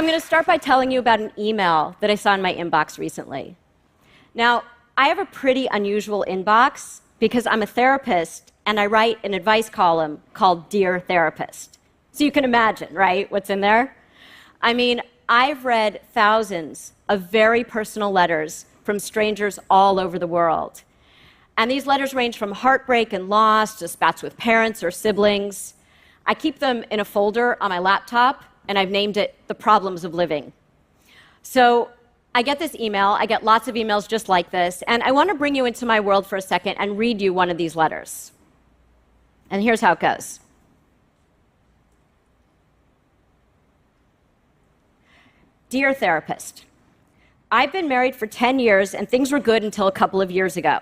I'm going to start by telling you about an email that I saw in my inbox recently. Now, I have a pretty unusual inbox because I'm a therapist and I write an advice column called Dear Therapist. So you can imagine, right, what's in there? I mean, I've read thousands of very personal letters from strangers all over the world. And these letters range from heartbreak and loss to spats with parents or siblings. I keep them in a folder on my laptop, and I've named it The Problems of Living. So I get this email, I get lots of emails just like this, and I want to bring you into my world for a second and read you one of these letters. And here's how it goes. Dear Therapist, I've been married for 10 years and things were good until a couple of years ago.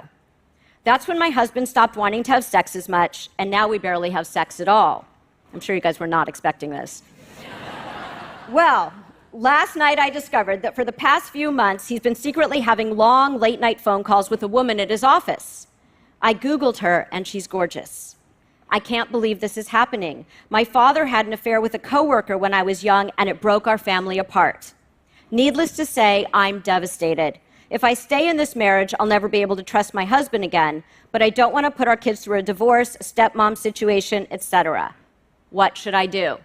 That's when my husband stopped wanting to have sex as much, and now we barely have sex at all. I'm sure you guys were not expecting this. Well, last night I discovered that for the past few months, he's been secretly having long, late-night phone calls with a woman at his office. I Googled her, and she's gorgeous. I can't believe this is happening. My father had an affair with a coworker when I was young, and it broke our family apart. Needless to say, I'm devastated. If I stay in this marriage, I'll never be able to trust my husband again, but I don't want to put our kids through a divorce, a stepmom situation, etc. What should I do?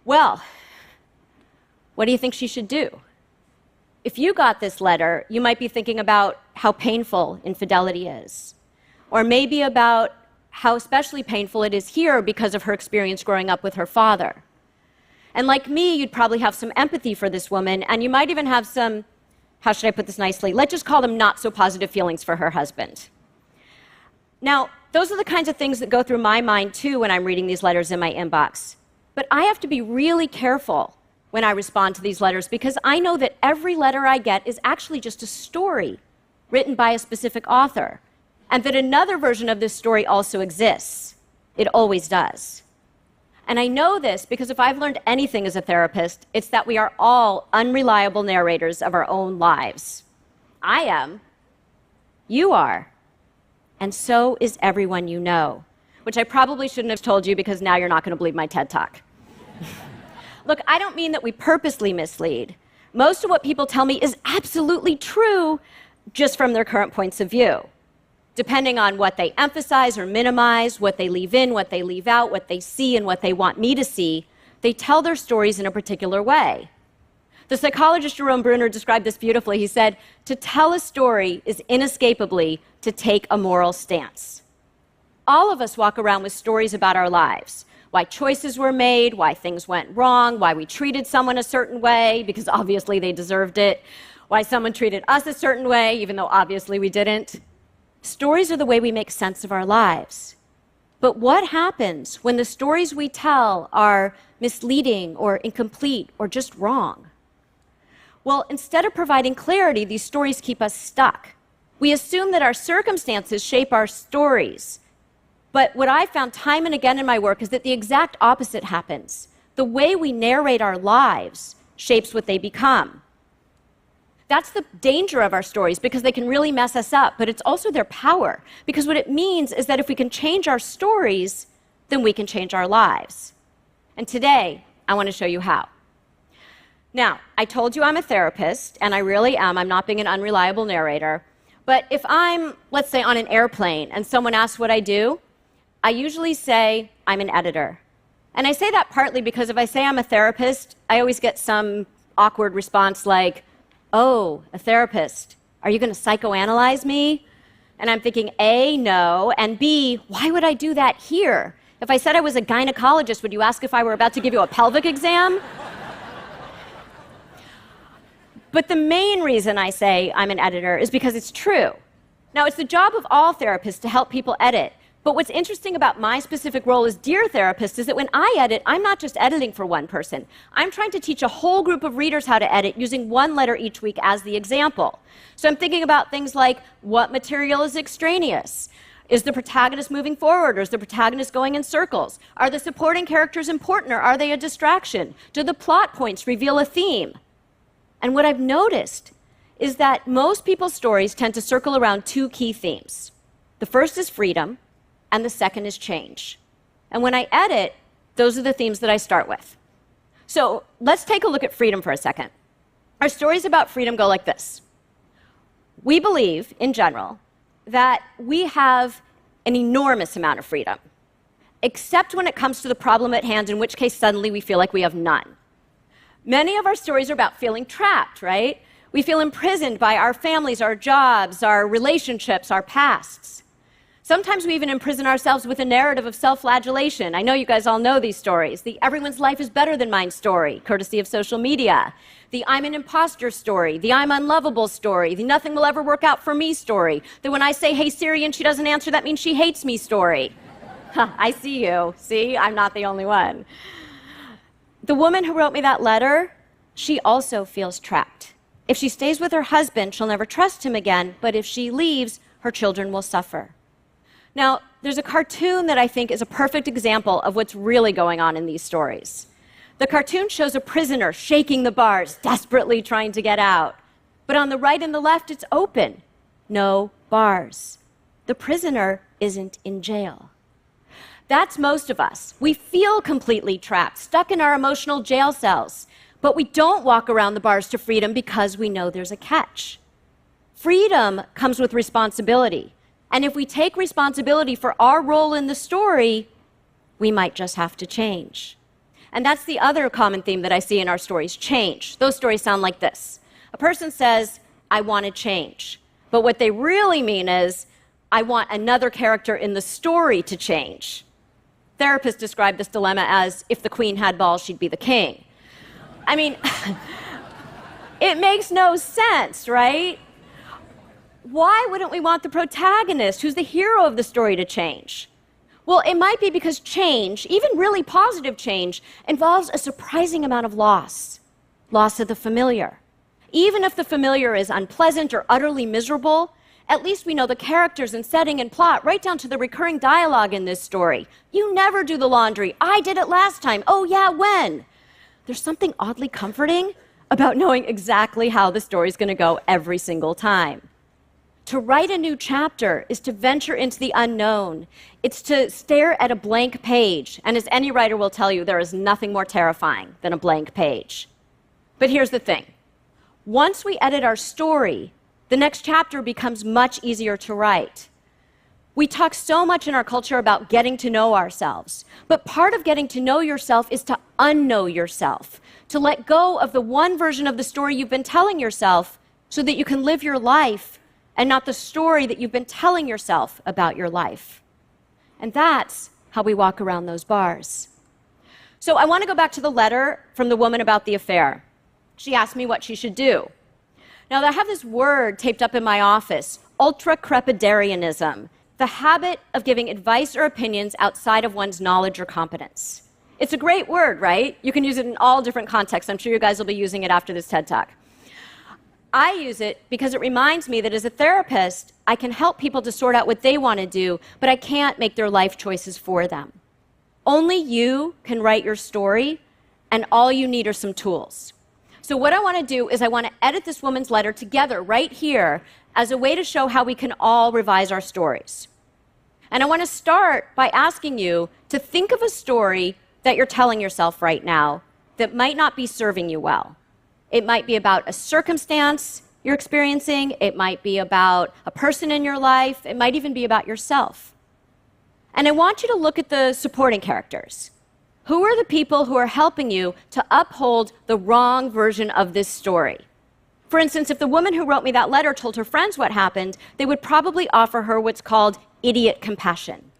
Well, what do you think she should do? If you got this letter, you might be thinking about how painful infidelity is, or maybe about how especially painful it is here because of her experience growing up with her father. And like me, you'd probably have some empathy for this woman, and you might even have some, how should I put this nicely? Let's just call them not so positive feelings for her husband. Now, those are the kinds of things that go through my mind too when I'm reading these letters in my inbox. But I have to be really careful when I respond to these letters because I know that every letter I get is actually just a story written by a specific author, and that another version of this story also exists. It always does. And I know this because if I've learned anything as a therapist, it's that we are all unreliable narrators of our own lives. I am. You are. And so is everyone you know, which I probably shouldn't have told you because now you're not going to believe my TED Talk. Look, I don't mean that we purposely mislead. Most of what people tell me is absolutely true just from their current points of view. Depending on what they emphasize or minimize, what they leave in, what they leave out, what they see and what they want me to see, they tell their stories in a particular way. The psychologist Jerome Bruner described this beautifully. He said, to tell a story is inescapably to take a moral stance. All of us walk around with stories about our lives. Why choices were made, why things went wrong, why we treated someone a certain way, because obviously they deserved it, why someone treated us a certain way, even though obviously we didn't. Stories are the way we make sense of our lives. But what happens when the stories we tell are misleading or incomplete or just wrong? Well, instead of providing clarity, these stories keep us stuck. We assume that our circumstances shape our stories. But what I've found time and again in my work is that the exact opposite happens. The way we narrate our lives shapes what they become. That's the danger of our stories because they can really mess us up, but it's also their power. Because what it means is that if we can change our stories, then we can change our lives. And today, I want to show you how. Now, I told you I'm a therapist, and I really am. I'm not being an unreliable narrator. But if I'm, let's say, on an airplane and someone asks what I do, I usually say I'm an editor. And I say that partly because if I say I'm a therapist, I always get some awkward response like, oh, a therapist, are you going to psychoanalyze me? And I'm thinking, A, no, and B, why would I do that here? If I said I was a gynecologist, would you ask if I were about to give you a pelvic exam? But the main reason I say I'm an editor is because it's true. Now, it's the job of all therapists to help people edit. But what's interesting about my specific role as Dear Therapist is that when I edit, I'm not just editing for one person. I'm trying to teach a whole group of readers how to edit using one letter each week as the example. So I'm thinking about things like, what material is extraneous? Is the protagonist moving forward, or is the protagonist going in circles? Are the supporting characters important, or are they a distraction? Do the plot points reveal a theme? And what I've noticed is that most people's stories tend to circle around two key themes. The first is freedom, and the second is change. And when I edit, those are the themes that I start with. So let's take a look at freedom for a second. Our stories about freedom go like this. We believe, in general, that we have an enormous amount of freedom, except when it comes to the problem at hand, in which case suddenly we feel like we have none. Many of our stories are about feeling trapped, right? We feel imprisoned by our families, our jobs, our relationships, our pasts. Sometimes we even imprison ourselves with a narrative of self-flagellation. I know you guys all know these stories. The everyone's life is better than mine story, courtesy of social media. The I'm an imposter story. The I'm unlovable story. The nothing will ever work out for me story. The when I say, hey Siri, and she doesn't answer, that means she hates me story. I see you. See, I'm not the only one. The woman who wrote me that letter, she also feels trapped. If she stays with her husband, she'll never trust him again, but if she leaves, her children will suffer. Now, there's a cartoon that I think is a perfect example of what's really going on in these stories. The cartoon shows a prisoner shaking the bars, desperately trying to get out. But on the right and the left, it's open. No bars. The prisoner isn't in jail. That's most of us. We feel completely trapped, stuck in our emotional jail cells. But we don't walk around the bars to freedom because we know there's a catch. Freedom comes with responsibility. And if we take responsibility for our role in the story, we might just have to change. And that's the other common theme that I see in our stories, change. Those stories sound like this. A person says, I want to change. But what they really mean is, I want another character in the story to change. Therapists describe this dilemma as, if the queen had balls, she'd be the king. I mean, it makes no sense, right? Why wouldn't we want the protagonist, who's the hero of the story, to change? Well, it might be because change, even really positive change, involves a surprising amount of loss. Loss of the familiar. Even if the familiar is unpleasant or utterly miserable, at least we know the characters and setting and plot, right down to the recurring dialogue in this story. You never do the laundry. I did it last time. Oh yeah, when? There's something oddly comforting about knowing exactly how the story's going to go every single time. To write a new chapter is to venture into the unknown. It's to stare at a blank page. And as any writer will tell you, there is nothing more terrifying than a blank page. But here's the thing. Once we edit our story, the next chapter becomes much easier to write. We talk so much in our culture about getting to know ourselves. But part of getting to know yourself is to unknow yourself, to let go of the one version of the story you've been telling yourself so that you can live your life and not the story that you've been telling yourself about your life. And that's how we walk around those bars. So I want to go back to the letter from the woman about the affair. She asked me what she should do. Now, I have this word taped up in my office, ultra-crepidarianism, the habit of giving advice or opinions outside of one's knowledge or competence. It's a great word, right? You can use it in all different contexts. I'm sure you guys will be using it after this TED Talk. I use it because it reminds me that as a therapist, I can help people to sort out what they want to do, but I can't make their life choices for them. Only you can write your story, and all you need are some tools. So what I want to do is I want to edit this woman's letter together right here as a way to show how we can all revise our stories. And I want to start by asking you to think of a story that you're telling yourself right now that might not be serving you well. It might be about a circumstance you're experiencing. It might be about a person in your life. It might even be about yourself. And I want you to look at the supporting characters. Who are the people who are helping you to uphold the wrong version of this story? For instance, if the woman who wrote me that letter told her friends what happened, they would probably offer her what's called idiot compassion.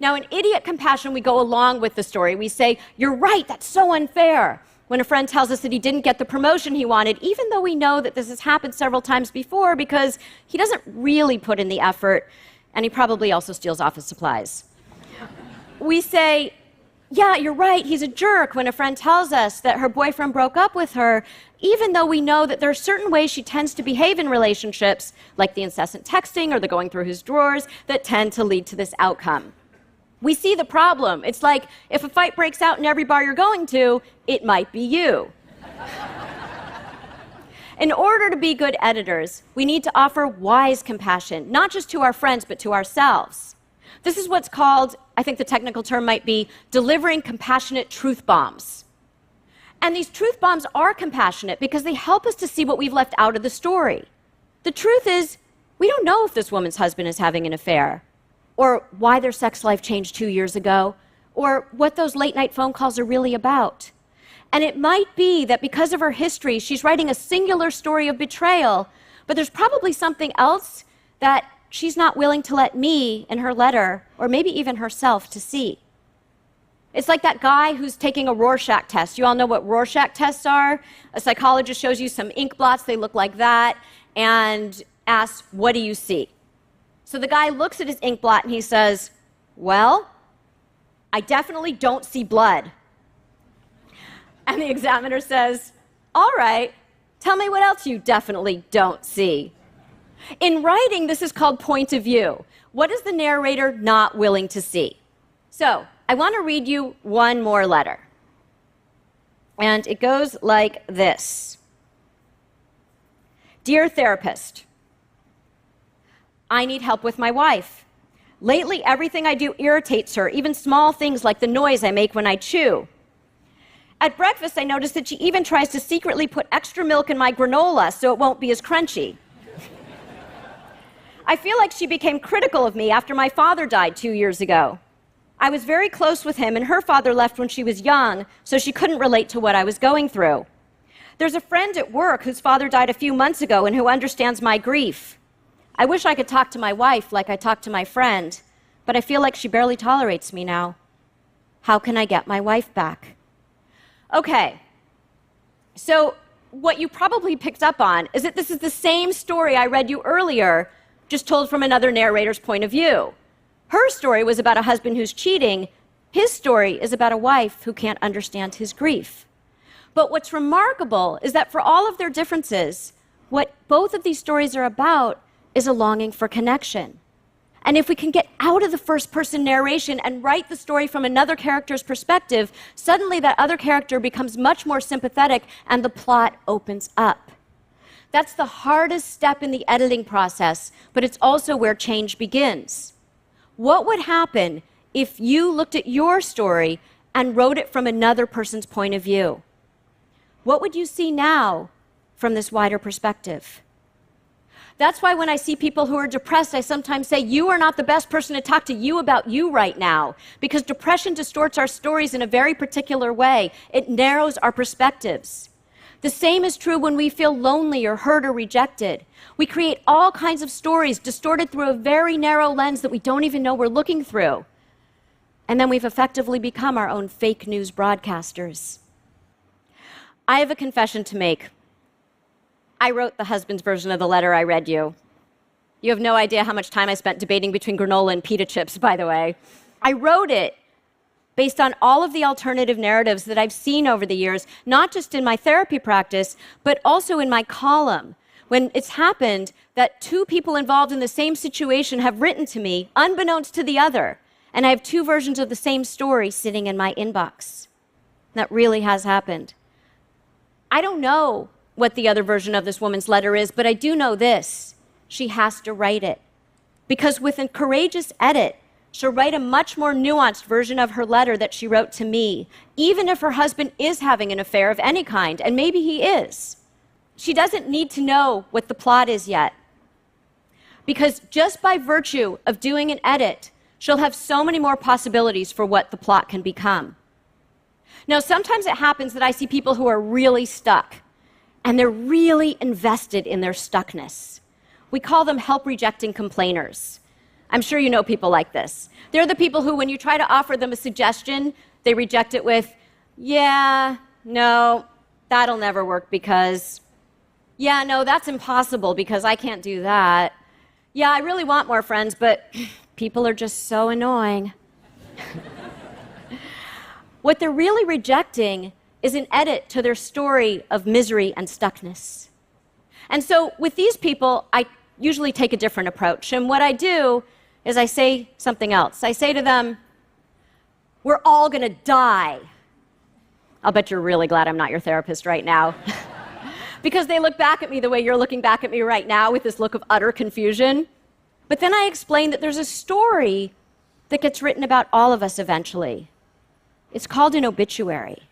Now, in idiot compassion, we go along with the story. We say, you're right, that's so unfair. When a friend tells us that he didn't get the promotion he wanted, even though we know that this has happened several times before because he doesn't really put in the effort, and he probably also steals office supplies. We say, yeah, you're right, he's a jerk, when a friend tells us that her boyfriend broke up with her, even though we know that there are certain ways she tends to behave in relationships, like the incessant texting or the going through his drawers, that tend to lead to this outcome. We see the problem. It's like, if a fight breaks out in every bar you're going to, it might be you. In order to be good editors, we need to offer wise compassion, not just to our friends, but to ourselves. This is what's called, I think the technical term might be, delivering compassionate truth bombs. And these truth bombs are compassionate because they help us to see what we've left out of the story. The truth is, we don't know if this woman's husband is having an affair, or why their sex life changed 2 years ago, or what those late-night phone calls are really about. And it might be that because of her history, she's writing a singular story of betrayal, but there's probably something else that she's not willing to let me in her letter, or maybe even herself, to see. It's like that guy who's taking a Rorschach test. You all know what Rorschach tests are? A psychologist shows you some ink blots, they look like that, and asks, what do you see? So the guy looks at his ink blot and he says, well, I definitely don't see blood. And the examiner says, all right, tell me what else you definitely don't see. In writing, this is called point of view. What is the narrator not willing to see? So, I want to read you one more letter. And it goes like this. Dear therapist, I need help with my wife. Lately, everything I do irritates her, even small things like the noise I make when I chew. At breakfast, I notice that she even tries to secretly put extra milk in my granola so it won't be as crunchy. I feel like she became critical of me after my father died 2 years ago. I was very close with him, and her father left when she was young, so she couldn't relate to what I was going through. There's a friend at work whose father died a few months ago and who understands my grief. I wish I could talk to my wife like I talk to my friend, but I feel like she barely tolerates me now. How can I get my wife back? Okay, so what you probably picked up on is that this is the same story I read you earlier, just told from another narrator's point of view. Her story was about a husband who's cheating. His story is about a wife who can't understand his grief. But what's remarkable is that for all of their differences, what both of these stories are about is a longing for connection. And if we can get out of the first-person narration and write the story from another character's perspective, suddenly that other character becomes much more sympathetic and the plot opens up. That's the hardest step in the editing process, but it's also where change begins. What would happen if you looked at your story and wrote it from another person's point of view? What would you see now from this wider perspective? That's why when I see people who are depressed, I sometimes say, you are not the best person to talk to you about you right now, because depression distorts our stories in a very particular way. It narrows our perspectives. The same is true when we feel lonely or hurt or rejected. We create all kinds of stories distorted through a very narrow lens that we don't even know we're looking through. And then we've effectively become our own fake news broadcasters. I have a confession to make. I wrote the husband's version of the letter I read you. You have no idea how much time I spent debating between granola and pita chips, by the way. I wrote it based on all of the alternative narratives that I've seen over the years, not just in my therapy practice, but also in my column, when it's happened that two people involved in the same situation have written to me, unbeknownst to the other, and I have two versions of the same story sitting in my inbox. That really has happened. I don't know what the other version of this woman's letter is, but I do know this. She has to write it. Because with a courageous edit, she'll write a much more nuanced version of her letter that she wrote to me, even if her husband is having an affair of any kind, and maybe he is. She doesn't need to know what the plot is yet. Because just by virtue of doing an edit, she'll have so many more possibilities for what the plot can become. Now, sometimes it happens that I see people who are really stuck, and they're really invested in their stuckness. We call them help-rejecting complainers. I'm sure you know people like this. They're the people who, when you try to offer them a suggestion, they reject it with, yeah, no, that'll never work because, yeah, no, that's impossible because I can't do that. Yeah, I really want more friends, but people are just so annoying. What they're really rejecting is an edit to their story of misery and stuckness. And so with these people, I usually take a different approach. And what I do is I say something else. I say to them, we're all going to die. I'll bet you're really glad I'm not your therapist right now. Because they look back at me the way you're looking back at me right now with this look of utter confusion. But then I explain that there's a story that gets written about all of us eventually. It's called an obituary.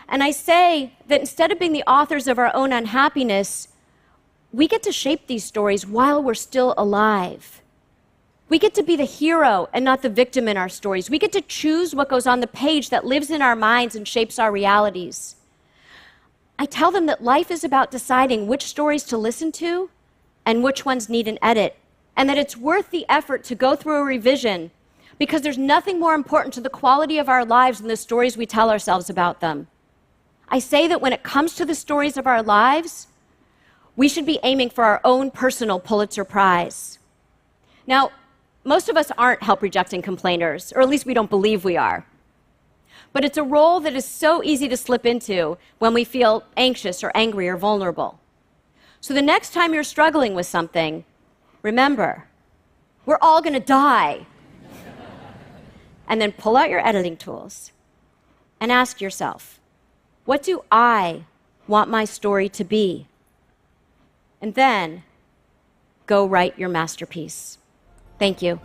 And I say that instead of being the authors of our own unhappiness, we get to shape these stories while we're still alive. We get to be the hero and not the victim in our stories. We get to choose what goes on the page that lives in our minds and shapes our realities. I tell them that life is about deciding which stories to listen to and which ones need an edit, and that it's worth the effort to go through a revision because there's nothing more important to the quality of our lives than the stories we tell ourselves about them. I say that when it comes to the stories of our lives, we should be aiming for our own personal Pulitzer Prize. Now, most of us aren't help-rejecting complainers, or at least we don't believe we are. But it's a role that is so easy to slip into when we feel anxious or angry or vulnerable. So the next time you're struggling with something, remember, we're all going to die. And then pull out your editing tools and ask yourself, what do I want my story to be? And then go write your masterpiece. Thank you.